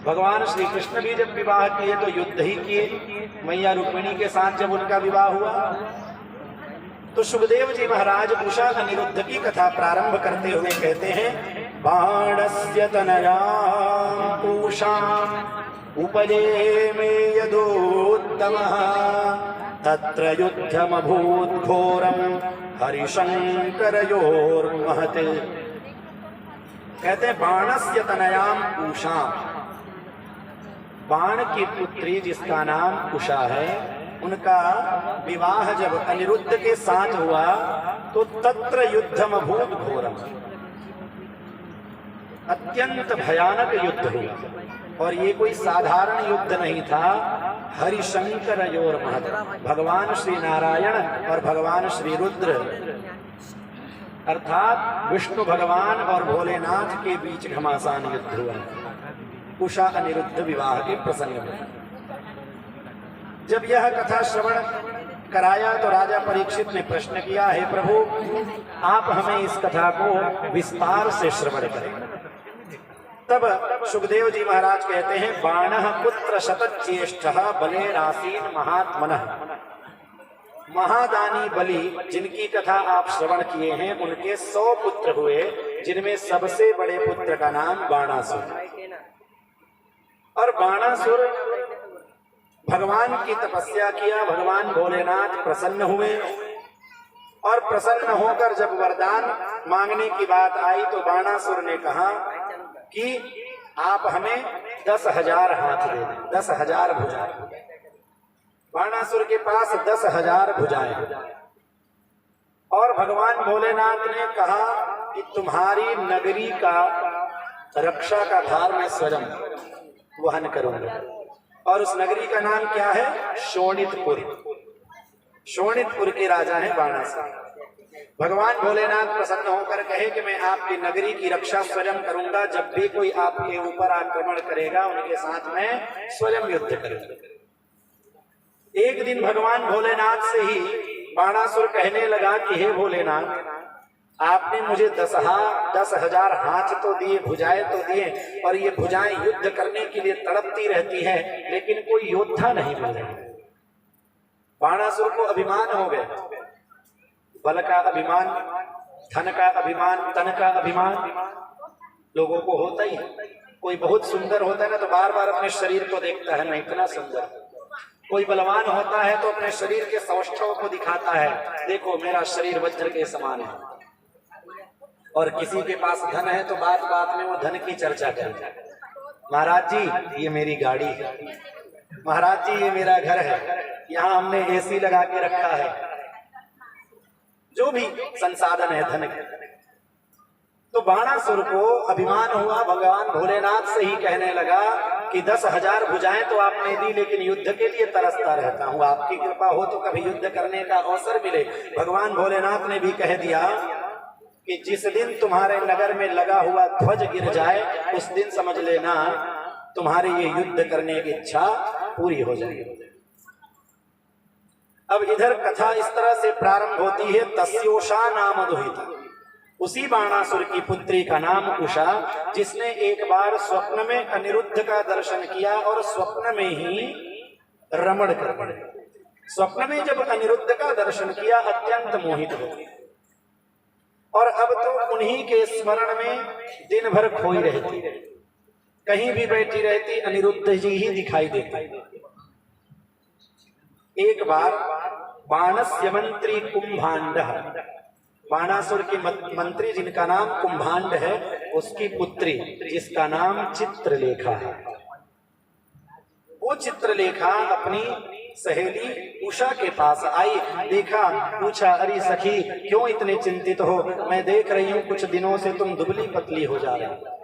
भगवान श्री कृष्ण भी जब विवाह किए तो युद्ध ही किए। मैया रुक्मिणी के साथ जब उनका विवाह हुआ तो सुखदेव जी महाराज उषा अनिरुद्ध की कथा प्रारंभ करते हुए कहते हैं, बाणस्य तनयां उषाम् उपजे मे यदोत्तमः तत्र युद्धमभूत् घोरं हरिशंकरयोर्महत्। कहते हैं बाणस्य तनयां उषा, बाण की पुत्री जिसका नाम उषा है, उनका विवाह जब अनिरुद्ध के साथ हुआ तो तत्र युद्धम अभूत घोरम, अत्यंत भयानक युद्ध हुआ। और ये कोई साधारण युद्ध नहीं था। हरिशंकर योर महत, भगवान श्री नारायण और भगवान श्री रुद्र अर्थात विष्णु भगवान और भोलेनाथ के बीच घमासान युद्ध हुआ उषा अनिरुद्ध विवाह के प्रसंग में। जब यह कथा श्रवण कराया तो राजा परीक्षित ने प्रश्न किया, हे प्रभु आप हमें इस कथा को विस्तार से श्रवण करें। तब सुखदेव जी महाराज कहते हैं, बाणः पुत्र शतज्येष्ठः बले रासीन महात्मनः। महादानी बलि जिनकी कथा आप श्रवण किए हैं उनके 100 पुत्र हुए, जिनमें सबसे बड़े पुत्र का नाम बाणासुर। और बाणासुर भगवान की तपस्या किया, भगवान भोलेनाथ प्रसन्न हुए और प्रसन्न होकर जब वरदान मांगने की बात आई तो बाणासुर ने कहा कि आप हमें 10,000 हाथ दे दें, 10,000 भुजाएं। बाणासुर के पास 10,000 भुजाएं। और भगवान भोलेनाथ ने कहा कि तुम्हारी नगरी का रक्षा का भार मैं स्वयं वहन करूंगा। और उस नगरी का नाम क्या है? शोणितपुर। शोणितपुर के राजा हैं बाणासुर। भगवान भोलेनाथ प्रसन्न होकर कहे कि मैं आपकी नगरी की रक्षा स्वयं करूंगा, जब भी कोई आपके ऊपर आक्रमण करेगा उनके साथ मैं स्वयं युद्ध करूंगा। एक दिन भगवान भोलेनाथ से ही बाणासुर कहने लगा कि हे भोलेनाथ, आपने मुझे 10,000 हाथ तो दिए, भुजाएं तो दिए, और ये भुजाएं युद्ध करने के लिए तड़पती रहती है, लेकिन कोई योद्धा नहीं मिल रहा। बाणासुर को अभिमान हो गया, बल का अभिमान, धन का अभिमान, तन का अभिमान लोगों को होता ही है। कोई बहुत सुंदर होता है ना तो बार बार अपने शरीर को देखता है, मैं इतना सुंदर। कोई बलवान होता है तो अपने शरीर के सौष्ठव को दिखाता है, देखो मेरा शरीर वज्र के समान है। और किसी के पास धन है तो बात बात में वो धन की चर्चा करता है। महाराज जी ये मेरी गाड़ी है, महाराज जी ये मेरा घर है, यहाँ हमने एसी लगा के रखा है, जो भी संसाधन है धन के। तो बाणासुर को अभिमान हुआ, भगवान भोलेनाथ से ही कहने लगा कि 10,000 भुजाएं तो आपने दी, लेकिन युद्ध के लिए तरसता रहता हूँ, आपकी कृपा हो तो कभी युद्ध करने का अवसर मिले। भगवान भोलेनाथ ने भी कह दिया कि जिस दिन तुम्हारे नगर में लगा हुआ ध्वज गिर जाए उस दिन समझ लेना तुम्हारी ये युद्ध करने की इच्छा पूरी हो जाएगी। अब इधर कथा इस तरह से प्रारंभ होती है, तस्योषा नाम दुहिता, उसी बाणासुर की पुत्री का नाम उषा, जिसने एक बार स्वप्न में अनिरुद्ध का दर्शन किया और स्वप्न में ही रमण कर पड़े। स्वप्न में जब अनिरुद्ध का दर्शन किया अत्यंत मोहित हो गई, और अब तो उन्हीं के स्मरण में दिन भर खोई रहती, कहीं भी बैठी रहती अनिरुद्ध जी ही दिखाई देते। एक बार बाणस्य मंत्री कुंभांड, बाणासुर के मंत्री जिनका नाम कुंभांड है, उसकी पुत्री जिसका नाम चित्रलेखा है, वो चित्रलेखा अपनी सहेली उषा के पास आई, देखा, पूछा, अरे सखी क्यों इतने चिंतित हो, मैं देख रही हूं कुछ दिनों से तुम दुबली पतली हो जा रही।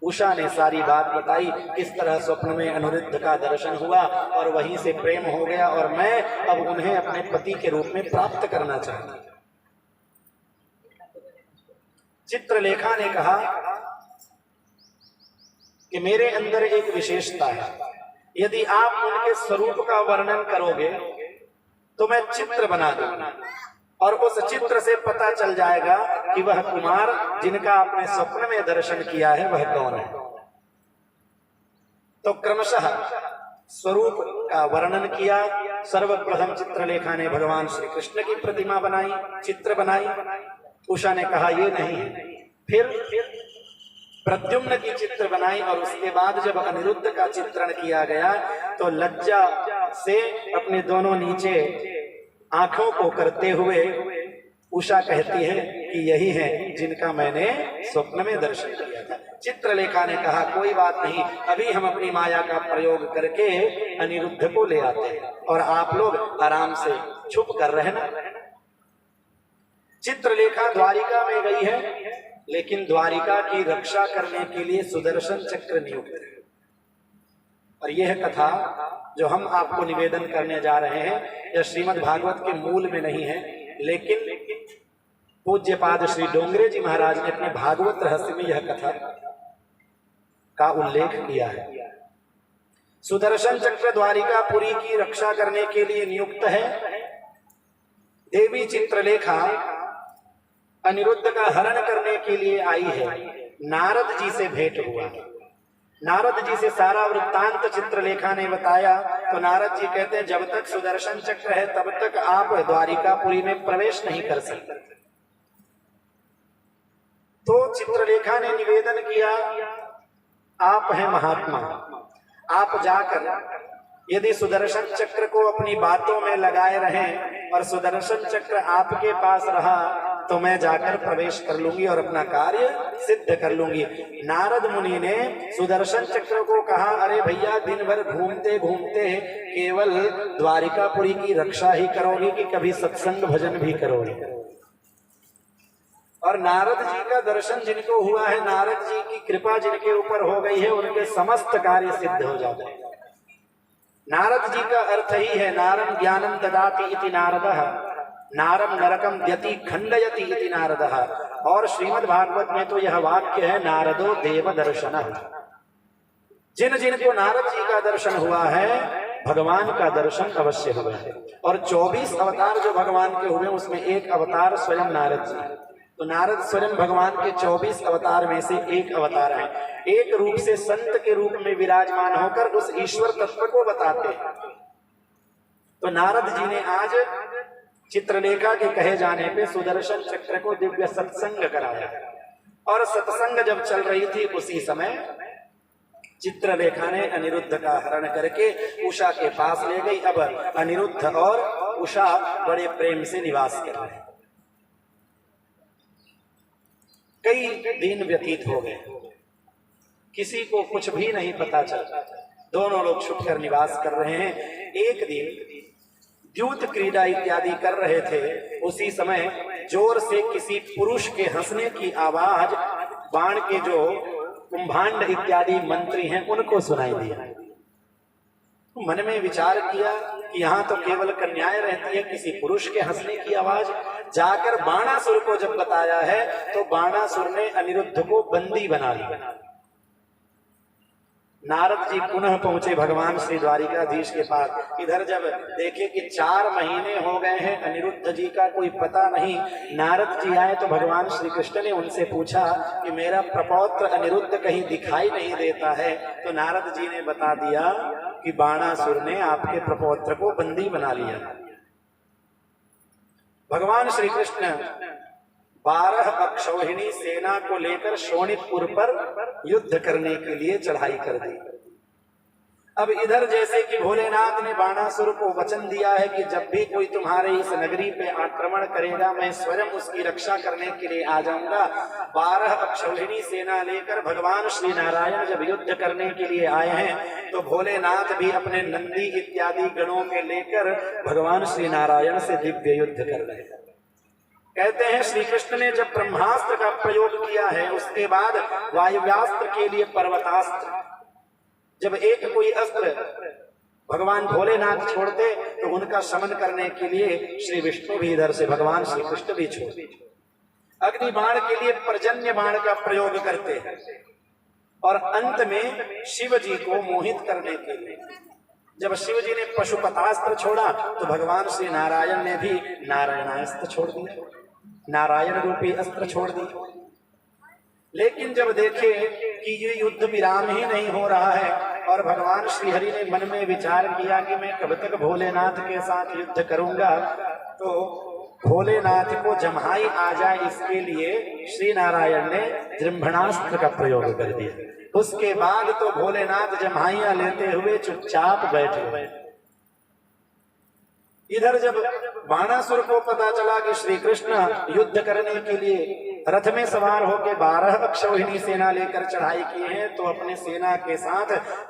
उषा ने सारी बात बताई, किस तरह स्वप्न में अनिरुद्ध का दर्शन हुआ और वहीं से प्रेम हो गया, और मैं अब उन्हें अपने पति के रूप में प्राप्त करना चाहती। चित्रलेखा ने कहा कि मेरे अंदर एक विशेषता है, यदि आप उनके स्वरूप का वर्णन करोगे तो मैं चित्र बना दूंगा, और उस चित्र से पता चल जाएगा कि वह कुमार जिनका आपने स्वप्न में दर्शन किया है वह कौन है। तो क्रमशः स्वरूप का वर्णन किया। सर्वप्रथम चित्रलेखा ने भगवान श्री कृष्ण की प्रतिमा बनाई, चित्र बनाई। उषा ने कहा ये नहीं है। फिर प्रद्युम्न की चित्र बनाई और उसके बाद जब अनिरुद्ध का चित्रण किया गया तो लज्जा से अपने दोनों नीचे आंखों को करते हुए उषा कहती है कि यही है जिनका मैंने स्वप्न में दर्शन किया था। चित्रलेखा ने कहा कोई बात नहीं, अभी हम अपनी माया का प्रयोग करके अनिरुद्ध को ले आते हैं और आप लोग आराम से छुप कर रहना। चित्रलेखा द्वारिका में गई है, लेकिन द्वारिका की रक्षा करने के लिए सुदर्शन चक्र नियुक्त है। और यह कथा जो हम आपको निवेदन करने जा रहे हैं यह श्रीमद् भागवत के मूल में नहीं है, लेकिन पूज्यपाद श्री डोंगरे जी महाराज ने अपने भागवत रहस्य में यह कथा का उल्लेख किया है। सुदर्शन चक्र द्वारिकापुरी की रक्षा करने के लिए नियुक्त है। देवी चित्रलेखा अनिरुद्ध का हरण करने के लिए आई है। नारद जी से भेंट हुआ। नारद जी से सारा वृत्तांत चित्रलेखा ने बताया तो नारद जी कहते हैं जब तक सुदर्शन चक्र है तब तक आप द्वारिकापुरी में प्रवेश नहीं कर सकते। तो चित्रलेखा ने निवेदन किया आप हैं महात्मा, आप जाकर यदि सुदर्शन चक्र को अपनी बातों में लगाए रहें और सुदर्शन चक्र आपके पास रहा तो मैं जाकर प्रवेश कर लूंगी और अपना कार्य सिद्ध कर लूंगी। नारद मुनि ने सुदर्शन चक्र को कहा अरे भैया दिन भर घूमते घूमते केवल द्वारिकापुरी की रक्षा ही करोगी कि कभी सत्संग भजन भी करोगी? और नारद जी का दर्शन जिनको हुआ है, नारद जी की कृपा जिनके ऊपर हो गई है, उनके समस्त कार्य सिद्ध हो जाते हैं। नारद जी का अर्थ ही है नारम ज्ञानम ददाति इति नारदः, नारम नरकम द्यति खंडयति इति नारदः। और श्रीमद् भागवत में तो यह वाक्य है नारदो देव दर्शनः। जिन जिनको नारद जी का दर्शन हुआ है भगवान का दर्शन अवश्य हुआ है। और 24 अवतार जो भगवान के हुए उसमें एक अवतार स्वयं नारद जी। तो नारद स्वयं भगवान के 24 अवतार में से एक अवतार है। एक रूप से संत के रूप में विराजमान होकर उस ईश्वर तत्व को बताते हैं। तो नारद जी ने आज चित्रलेखा के कहे जाने पे सुदर्शन चक्र को दिव्य सत्संग कराया। और सत्संग जब चल रही थी उसी समय चित्रलेखा ने अनिरुद्ध का हरण करके उषा के पास ले गई। अब अनिरुद्ध और उषा बड़े प्रेम से निवास कर रहे हैं। कई दिन व्यतीत हो गए, किसी को कुछ भी नहीं पता चला। दोनों लोग छुपकर निवास कर रहे हैं। एक दिन द्यूत क्रीड़ा इत्यादि कर रहे थे, उसी समय जोर से किसी पुरुष के हंसने की आवाज बाण के जो कुंभांड इत्यादि मंत्री हैं उनको सुनाई दिया। मन में विचार किया कि यहाँ तो केवल कन्याएं रहती है, किसी पुरुष के हंसने की आवाज। जाकर बाणासुर को जब बताया है तो बाणासुर ने अनिरुद्ध को बंदी बना लिया। नारद जी पुनः पहुंचे भगवान श्री द्वारिकाधीश के पास। इधर जब देखे कि 4 महीने हो गए हैं अनिरुद्ध जी का कोई पता नहीं, नारद जी आए तो भगवान श्री कृष्ण ने उनसे पूछा कि मेरा प्रपौत्र अनिरुद्ध कहीं दिखाई नहीं देता है। तो नारद जी ने बता दिया कि बाणासुर ने आपके प्रपौत्र को बंदी बना लिया। भगवान श्री कृष्ण 12 अक्षौहिणी सेना को लेकर शोणितपुर पर युद्ध करने के लिए चढ़ाई कर दी। अब इधर जैसे कि भोलेनाथ ने बाणासुर को वचन दिया है कि जब भी कोई तुम्हारे इस नगरी पे आक्रमण करेगा मैं स्वयं उसकी रक्षा करने के लिए आ जाऊंगा। 12 अक्षौहिणी सेना लेकर भगवान श्री नारायण जब युद्ध करने के लिए आए हैं तो भोलेनाथ भी अपने नंदी इत्यादि गणों के लेकर भगवान श्री नारायण से दिव्य युद्ध कर रहे हैं। कहते हैं श्री कृष्ण ने जब ब्रह्मास्त्र का प्रयोग किया है उसके बाद वायुव्यास्त्र के लिए पर्वतास्त्र, जब एक कोई अस्त्र भगवान भोलेनाथ छोड़ते तो उनका शमन करने के लिए श्री विष्णु भी इधर से भगवान श्री कृष्ण भी छोड़ते। अग्नि बाण के लिए पर्जन्य बाण का प्रयोग करते हैं। और अंत में शिव जी को मोहित करने के लिए जब शिव जी ने पशुपतास्त्र छोड़ा तो भगवान श्री नारायण ने भी नारायणास्त्र छोड़ दिया, नारायण रूपी अस्त्र छोड़ दिया। लेकिन जब देखे कि ये युद्ध विराम ही नहीं हो रहा है और भगवान श्रीहरि ने मन में विचार किया कि मैं कब तक भोलेनाथ के साथ युद्ध करूंगा, तो भोलेनाथ को जम्हाई आ जाए इसके लिए श्री नारायण ने जृंभणास्त्र का प्रयोग कर दिया। उसके बाद तो भोलेनाथ जम्हाइयां लेते हुए चुपचाप बैठ गए। इधर जब बाणासुर को पता चला कि श्री कृष्ण युद्ध करने के लिए रथ में सवार होकर 12 अक्षौहिणी सेना लेकर चढ़ाई की है, तो अपने सेना के साथ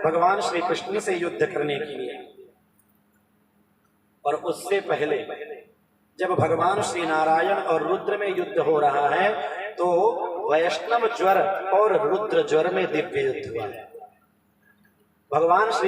भगवान श्री कृष्ण से युद्ध करने के लिए। और उससे पहले जब भगवान श्री नारायण और रुद्र में युद्ध हो रहा है, तो वैष्णव ज्वर और रुद्र ज्वर में दिव्य युद्ध हुआ। भगवान श्री